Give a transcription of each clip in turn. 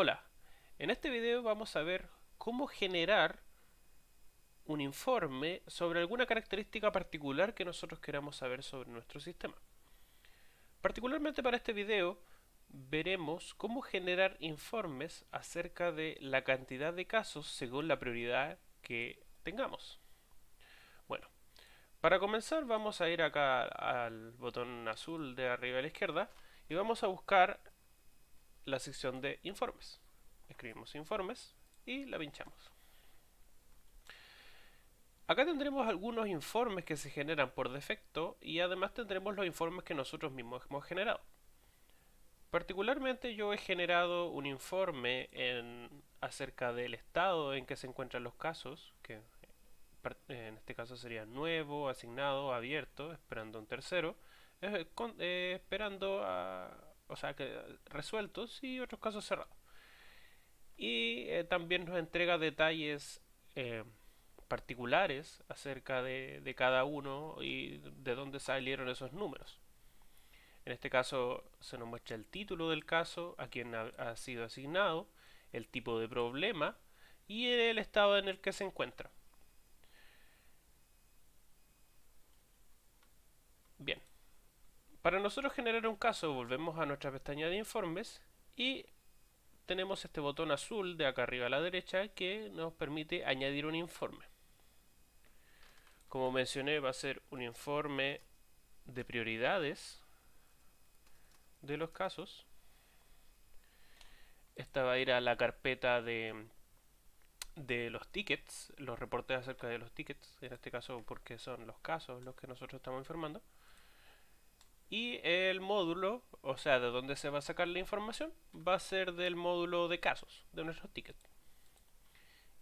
Hola, en este video vamos a ver cómo generar un informe sobre alguna característica particular que nosotros queramos saber sobre nuestro sistema. Particularmente para este video veremos cómo generar informes acerca de la cantidad de casos según la prioridad que tengamos. Bueno, para comenzar vamos a ir acá al botón azul de arriba a la izquierda y vamos a buscar la sección de informes. Escribimos informes y la pinchamos. Acá tendremos algunos informes que se generan por defecto y además tendremos los informes que nosotros mismos hemos generado. Particularmente yo he generado un informe acerca del estado en que se encuentran los casos, que en este caso sería nuevo, asignado, abierto, esperando un tercero, esperando o sea, resueltos y otros casos cerrados. Y también nos entrega detalles eh, particulares acerca de cada uno y de dónde salieron esos números. En este caso se nos muestra el título del caso, a quien ha sido asignado, el tipo de problema y el estado en el que se encuentra. Bien, para nosotros generar un caso volvemos a nuestra pestaña de informes y tenemos este botón azul de acá arriba a la derecha que nos permite añadir un informe. Como mencioné, va a ser un informe de prioridades de los casos. Esta va a ir a la carpeta de los tickets, los reportes acerca de los tickets, en este caso porque son los casos los que nosotros estamos informando. Y el módulo, o sea, de dónde se va a sacar la información, va a ser del módulo de casos de nuestros tickets.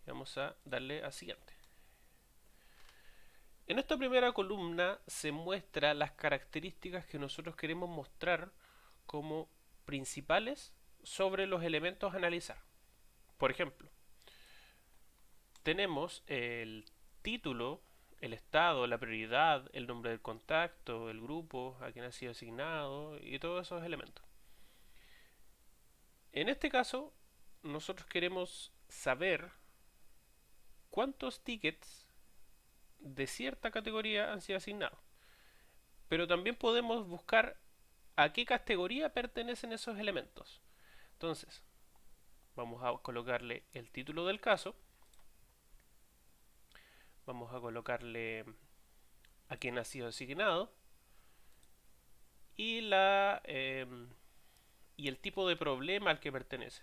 Vamos a darle a siguiente. En esta primera columna se muestra las características que nosotros queremos mostrar como principales sobre los elementos a analizar. Por ejemplo, tenemos el título, el estado, la prioridad, el nombre del contacto, el grupo a quien ha sido asignado y todos esos elementos. En este caso, nosotros queremos saber cuántos tickets de cierta categoría han sido asignados. Pero también podemos buscar a qué categoría pertenecen esos elementos. Entonces, vamos a colocarle el título del caso, vamos a colocarle a quién ha sido asignado y y el tipo de problema al que pertenece.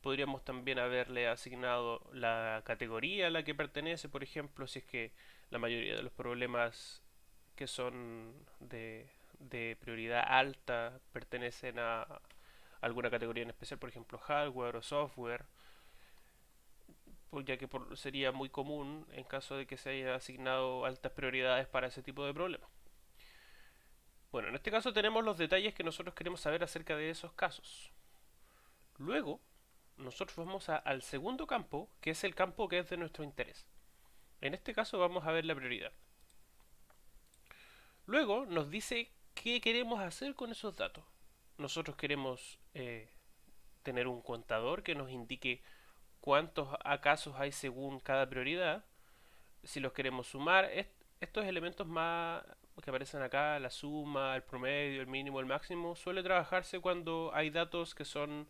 Podríamos también haberle asignado la categoría a la que pertenece, por ejemplo, si es que la mayoría de los problemas que son de prioridad alta pertenecen a alguna categoría en especial, por ejemplo, hardware o software, pues ya que sería muy común en caso de que se haya asignado altas prioridades para ese tipo de problemas. Bueno, en este caso tenemos los detalles que nosotros queremos saber acerca de esos casos. Luego, nosotros vamos al segundo campo, que es el campo que es de nuestro interés. En este caso vamos a ver la prioridad. Luego nos dice qué queremos hacer con esos datos. Nosotros queremos tener un contador que nos indique cuántos casos hay según cada prioridad. Si los queremos sumar, estos elementos más que aparecen acá, la suma, el promedio, el mínimo, el máximo, suele trabajarse cuando hay datos que son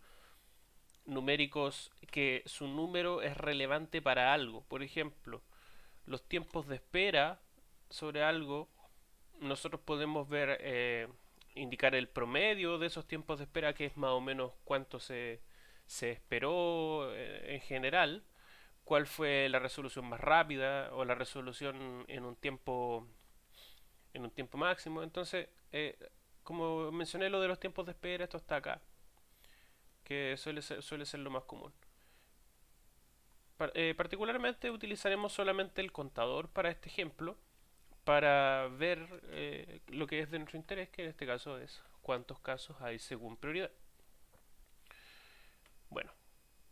numéricos, que su número es relevante para algo. Por ejemplo, los tiempos de espera sobre algo, nosotros podemos ver, indicar el promedio de esos tiempos de espera, que es más o menos cuánto se esperó en general, cuál fue la resolución más rápida o la resolución en un tiempo máximo. Entonces, como mencioné lo de los tiempos de espera, esto está acá, que suele ser lo más común. Particularmente utilizaremos solamente el contador para este ejemplo, para ver lo que es de nuestro interés, que en este caso es cuántos casos hay según prioridad. Bueno,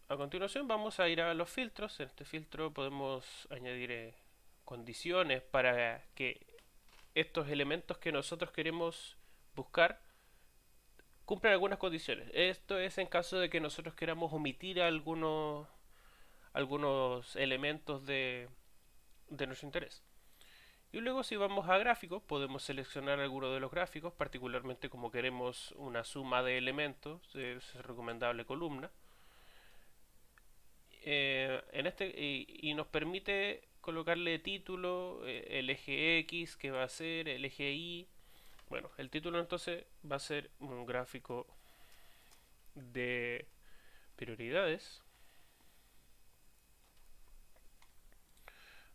a continuación vamos a ir a los filtros. En este filtro podemos añadir condiciones para que estos elementos que nosotros queremos buscar cumplen algunas condiciones. Esto es en caso de que nosotros queramos omitir algunos elementos de nuestro interés. Y luego si vamos a gráficos, podemos seleccionar alguno de los gráficos, particularmente como queremos una suma de elementos, es recomendable columna. Y nos permite colocarle título, el eje X que va a ser, el eje Y. Bueno, el título entonces va a ser un gráfico de prioridades.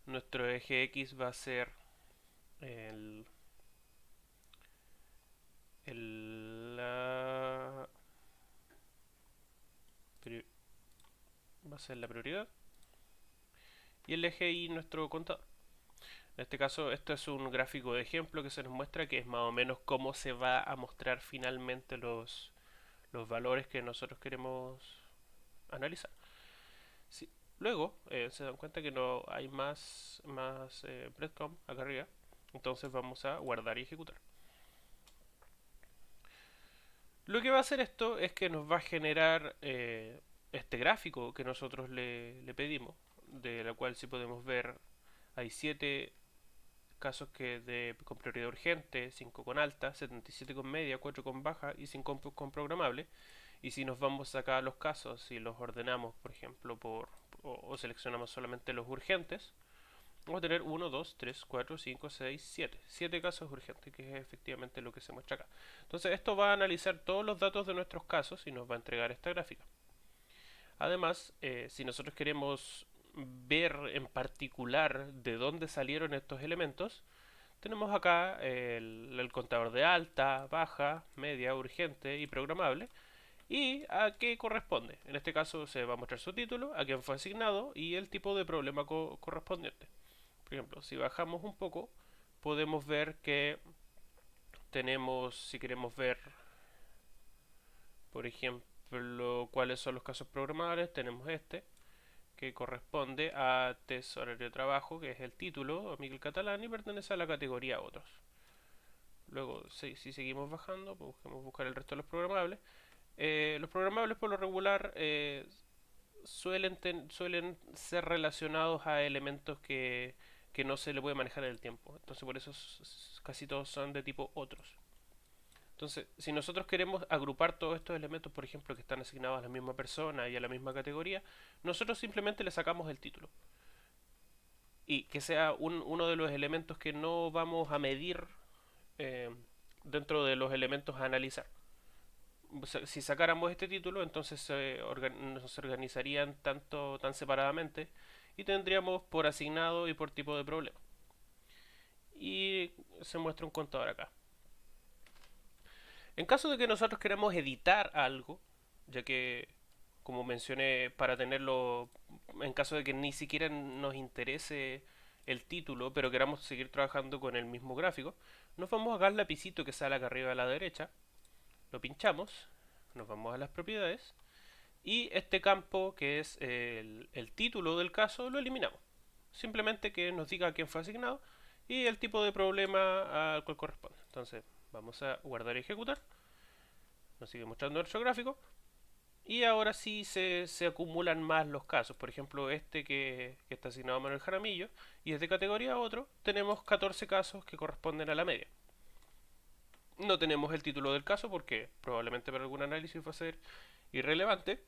Nuestro eje X va a ser el, la, va a ser la prioridad y el eje Y nuestro contador. En este caso, esto es un gráfico de ejemplo que se nos muestra que es más o menos cómo se va a mostrar finalmente los valores que nosotros queremos analizar. Sí. Luego se dan cuenta que no hay más breadcrumb acá arriba, entonces vamos a guardar y ejecutar. Lo que va a hacer esto es que nos va a generar este gráfico que nosotros le pedimos, de la cual si podemos ver hay 7 casos con prioridad urgente, 5 con alta, 77 con media, 4 con baja y 5 con programable. Y si nos vamos acá a los casos y los ordenamos, por ejemplo, o seleccionamos solamente los urgentes, vamos a tener 1, 2, 3, 4, 5, 6, 7. 7 casos urgentes, que es efectivamente lo que se muestra acá. Entonces esto va a analizar todos los datos de nuestros casos y nos va a entregar esta gráfica. Además, si nosotros queremos ver en particular de dónde salieron estos elementos, tenemos acá el contador de alta, baja, media, urgente y programable y a qué corresponde. En este caso se va a mostrar su título, a quién fue asignado y el tipo de problema correspondiente. Por ejemplo, si bajamos un poco, podemos ver que tenemos, si queremos ver, por ejemplo, cuáles son los casos programables, tenemos este, que corresponde a test horario de trabajo, que es el título, a Miguel Catalán, y pertenece a la categoría otros. Luego, si seguimos bajando, pues buscar el resto de los programables. Los programables por lo regular suelen ser relacionados a elementos que no se le puede manejar en el tiempo. Entonces por eso casi todos son de tipo otros. Entonces, si nosotros queremos agrupar todos estos elementos, por ejemplo, que están asignados a la misma persona y a la misma categoría, nosotros simplemente le sacamos el título. Y que sea uno de los elementos que no vamos a medir eh, dentro de los elementos a analizar. Si sacáramos este título, entonces nos organizarían tan separadamente y tendríamos por asignado y por tipo de problema. Y se muestra un contador acá. En caso de que nosotros queramos editar algo, ya que, como mencioné, para tenerlo, en caso de que ni siquiera nos interese el título, pero queramos seguir trabajando con el mismo gráfico, nos vamos acá al lapicito que sale acá arriba a la derecha, lo pinchamos, nos vamos a las propiedades y este campo que es el título del caso lo eliminamos. Simplemente que nos diga a quién fue asignado y el tipo de problema al cual corresponde. Entonces vamos a guardar y ejecutar. Nos sigue mostrando nuestro gráfico. Y ahora sí se acumulan más los casos. Por ejemplo, este que está asignado a Manuel Jaramillo y es de categoría otro, tenemos 14 casos que corresponden a la media. No tenemos el título del caso porque probablemente para algún análisis va a ser irrelevante.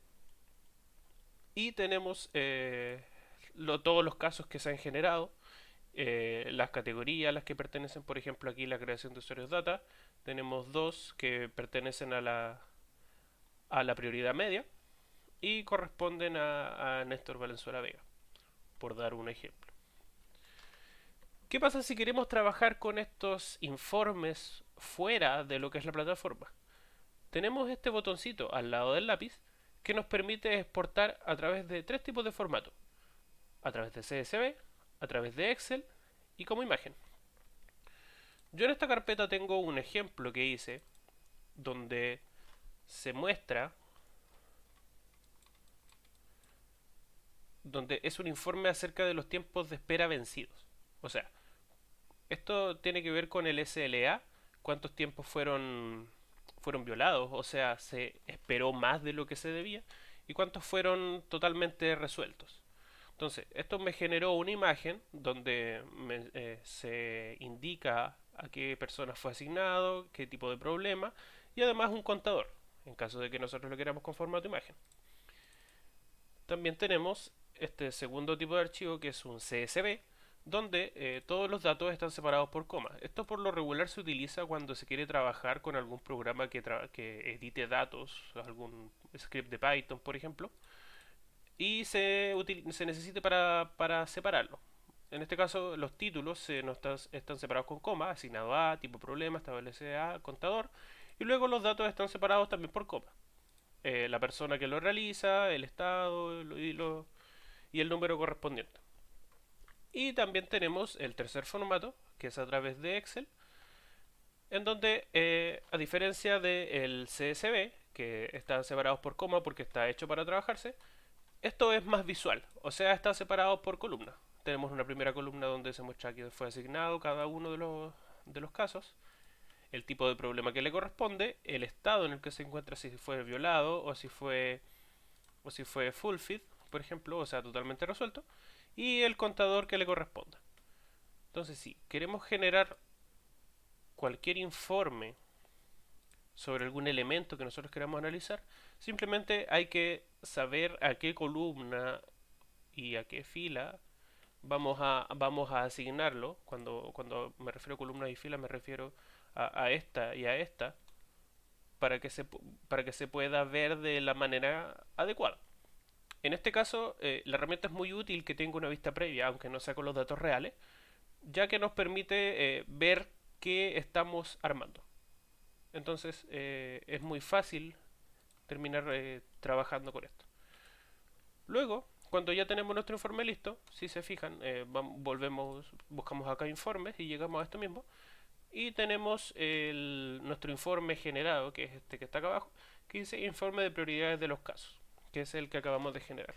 Y tenemos todos los casos que se han generado, las categorías a las que pertenecen, por ejemplo aquí la creación de usuarios data, tenemos dos que pertenecen a la prioridad media y corresponden a Néstor Valenzuela Vega, por dar un ejemplo. ¿Qué pasa si queremos trabajar con estos informes fuera de lo que es la plataforma? Tenemos este botoncito al lado del lápiz que nos permite exportar a través de tres tipos de formato. A través de CSV, a través de Excel y como imagen. Yo en esta carpeta tengo un ejemplo que hice donde se muestra, donde es un informe acerca de los tiempos de espera vencidos. O sea, esto tiene que ver con el SLA, cuántos tiempos fueron fueron violados, o sea, se esperó más de lo que se debía, y cuántos fueron totalmente resueltos. Entonces, esto me generó una imagen donde se indica a qué persona fue asignado, qué tipo de problema, y además un contador, en caso de que nosotros lo queramos con formato imagen. También tenemos este segundo tipo de archivo que es un CSV, donde todos los datos están separados por comas. Esto por lo regular se utiliza cuando se quiere trabajar con algún programa que edite datos, algún script de Python, por ejemplo, y se necesite para separarlo. En este caso, los títulos no están separados con coma, asignado a, tipo problema, establece a, contador, y luego los datos están separados también por coma. La persona que lo realiza, el estado y el número correspondiente. Y también tenemos el tercer formato, que es a través de Excel, en donde, a diferencia del CSV, que están separados por coma porque está hecho para trabajarse, esto es más visual, o sea, está separado por columna. Tenemos una primera columna donde se muestra que fue asignado cada uno de los casos, el tipo de problema que le corresponde, el estado en el que se encuentra, si fue violado o si fue fulfilled, por ejemplo, o sea, totalmente resuelto, y el contador que le corresponda. Entonces, si queremos generar cualquier informe sobre algún elemento que nosotros queramos analizar, simplemente hay que saber a qué columna y a qué fila vamos a asignarlo. Cuando me refiero a columnas y filas me refiero a esta y a esta para para que se pueda ver de la manera adecuada. En este caso, la herramienta es muy útil que tenga una vista previa, aunque no sea con los datos reales, ya que nos permite ver qué estamos armando. Entonces, es muy fácil terminar trabajando con esto. Luego, cuando ya tenemos nuestro informe listo, si se fijan, volvemos, buscamos acá informes y llegamos a esto mismo. Y tenemos nuestro informe generado, que es este que está acá abajo, que dice informe de prioridades de los casos, que es el que acabamos de generar.